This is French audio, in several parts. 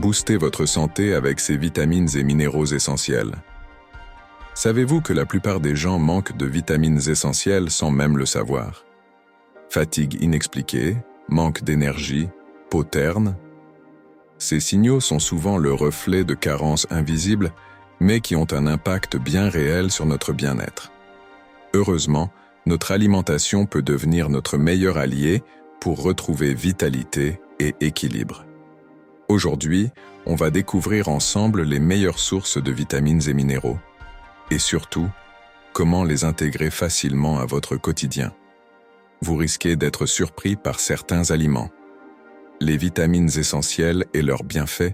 Boostez votre santé avec ces vitamines et minéraux essentiels. Savez-vous que la plupart des gens manquent de vitamines essentielles sans même le savoir? Fatigue inexpliquée, manque d'énergie, peau terne. Ces signaux sont souvent le reflet de carences invisibles, mais qui ont un impact bien réel sur notre bien-être. Heureusement, notre alimentation peut devenir notre meilleur allié pour retrouver vitalité et équilibre. Aujourd'hui, on va découvrir ensemble les meilleures sources de vitamines et minéraux, et surtout, comment les intégrer facilement à votre quotidien. Vous risquez d'être surpris par certains aliments. Les vitamines essentielles et leurs bienfaits.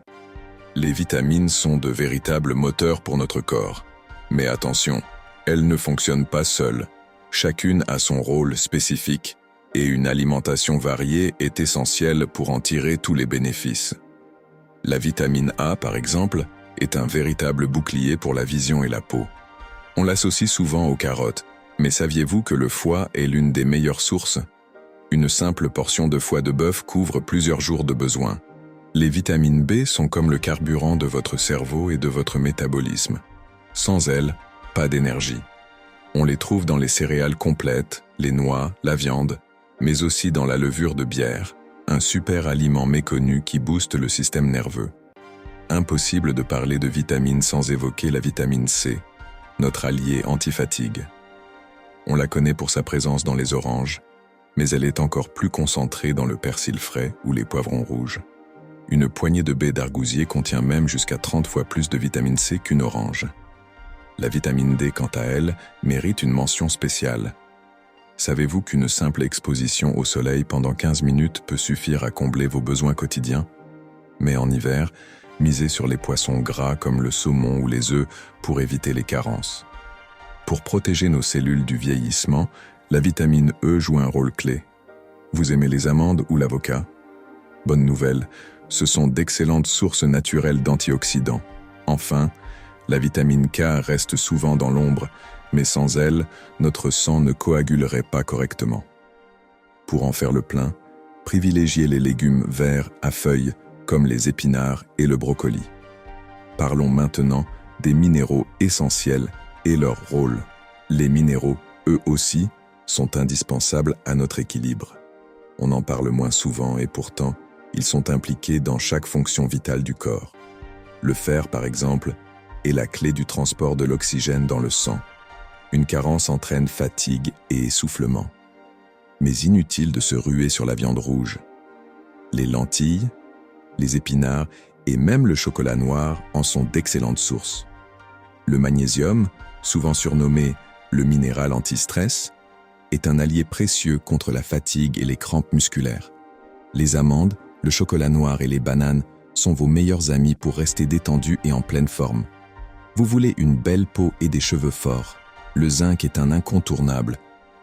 Les vitamines sont de véritables moteurs pour notre corps. Mais attention, elles ne fonctionnent pas seules. Chacune a son rôle spécifique, et une alimentation variée est essentielle pour en tirer tous les bénéfices. La vitamine A, par exemple, est un véritable bouclier pour la vision et la peau. On l'associe souvent aux carottes, mais saviez-vous que le foie est l'une des meilleures sources? Une simple portion de foie de bœuf couvre plusieurs jours de besoin. Les vitamines B sont comme le carburant de votre cerveau et de votre métabolisme. Sans elles, pas d'énergie. On les trouve dans les céréales complètes, les noix, la viande, mais aussi dans la levure de bière, un super aliment méconnu qui booste le système nerveux. Impossible de parler de vitamines sans évoquer la vitamine C, notre allié anti-fatigue. On la connaît pour sa présence dans les oranges, mais elle est encore plus concentrée dans le persil frais ou les poivrons rouges. Une poignée de baies d'argousier contient même jusqu'à 30 fois plus de vitamine C qu'une orange. La vitamine D, quant à elle, mérite une mention spéciale. Savez-vous qu'une simple exposition au soleil pendant 15 minutes peut suffire à combler vos besoins quotidiens? Mais en hiver, misez sur les poissons gras comme le saumon ou les œufs pour éviter les carences. Pour protéger nos cellules du vieillissement, la vitamine E joue un rôle clé. Vous aimez les amandes ou l'avocat? Bonne nouvelle, ce sont d'excellentes sources naturelles d'antioxydants. Enfin, la vitamine K reste souvent dans l'ombre, mais sans elle, notre sang ne coagulerait pas correctement. Pour en faire le plein, privilégiez les légumes verts à feuilles comme les épinards et le brocoli. Parlons maintenant des minéraux essentiels et leur rôle. Les minéraux, eux aussi, sont indispensables à notre équilibre. On en parle moins souvent et pourtant, ils sont impliqués dans chaque fonction vitale du corps. Le fer, par exemple, est la clé du transport de l'oxygène dans le sang. Une carence entraîne fatigue et essoufflement. Mais inutile de se ruer sur la viande rouge. Les lentilles, les épinards et même le chocolat noir en sont d'excellentes sources. Le magnésium, souvent surnommé le minéral anti-stress, est un allié précieux contre la fatigue et les crampes musculaires. Les amandes, le chocolat noir et les bananes sont vos meilleurs amis pour rester détendus et en pleine forme. Vous voulez une belle peau et des cheveux forts. Le zinc est un incontournable.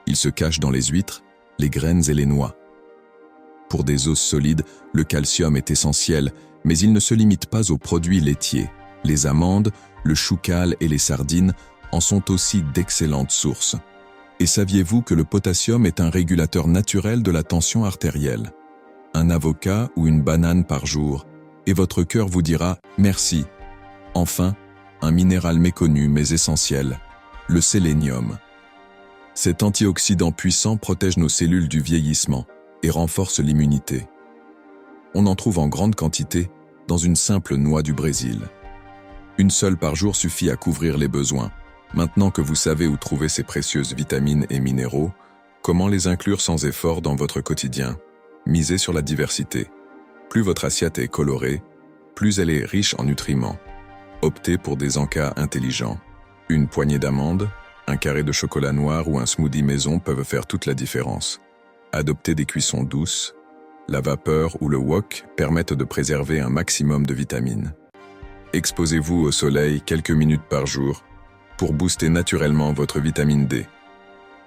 Il se cache dans les huîtres, les graines et les noix. Pour des os solides, le calcium est essentiel, mais il ne se limite pas aux produits laitiers. Les amandes, le choucal et les sardines en sont aussi d'excellentes sources. Et saviez-vous que le potassium est un régulateur naturel de la tension artérielle? Un avocat ou une banane par jour, et votre cœur vous dira « merci ». Enfin, un minéral méconnu mais essentiel, le sélénium. Cet antioxydant puissant protège nos cellules du vieillissement et renforce l'immunité. On en trouve en grande quantité dans une simple noix du Brésil. Une seule par jour suffit à couvrir les besoins. Maintenant que vous savez où trouver ces précieuses vitamines et minéraux, comment les inclure sans effort dans votre quotidien? Misez sur la diversité. Plus votre assiette est colorée, plus elle est riche en nutriments. Optez pour des encas intelligents. Une poignée d'amandes, un carré de chocolat noir ou un smoothie maison peuvent faire toute la différence. Adoptez des cuissons douces. La vapeur ou le wok permettent de préserver un maximum de vitamines. Exposez-vous au soleil quelques minutes par jour pour booster naturellement votre vitamine D.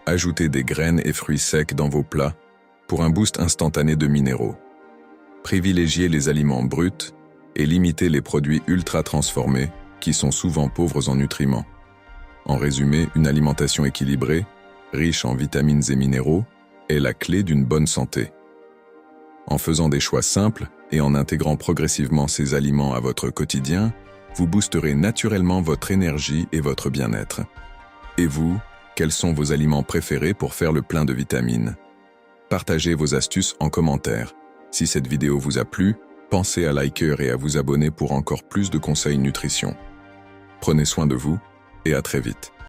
Ajoutez des graines et fruits secs dans vos plats pour un boost instantané de minéraux. Privilégiez les aliments bruts et limitez les produits ultra transformés qui sont souvent pauvres en nutriments. En résumé, une alimentation équilibrée, riche en vitamines et minéraux, est la clé d'une bonne santé. En faisant des choix simples et en intégrant progressivement ces aliments à votre quotidien, vous boosterez naturellement votre énergie et votre bien-être. Et vous, quels sont vos aliments préférés pour faire le plein de vitamines? Partagez vos astuces en commentaire. Si cette vidéo vous a plu, pensez à liker et à vous abonner pour encore plus de conseils nutrition. Prenez soin de vous et à très vite.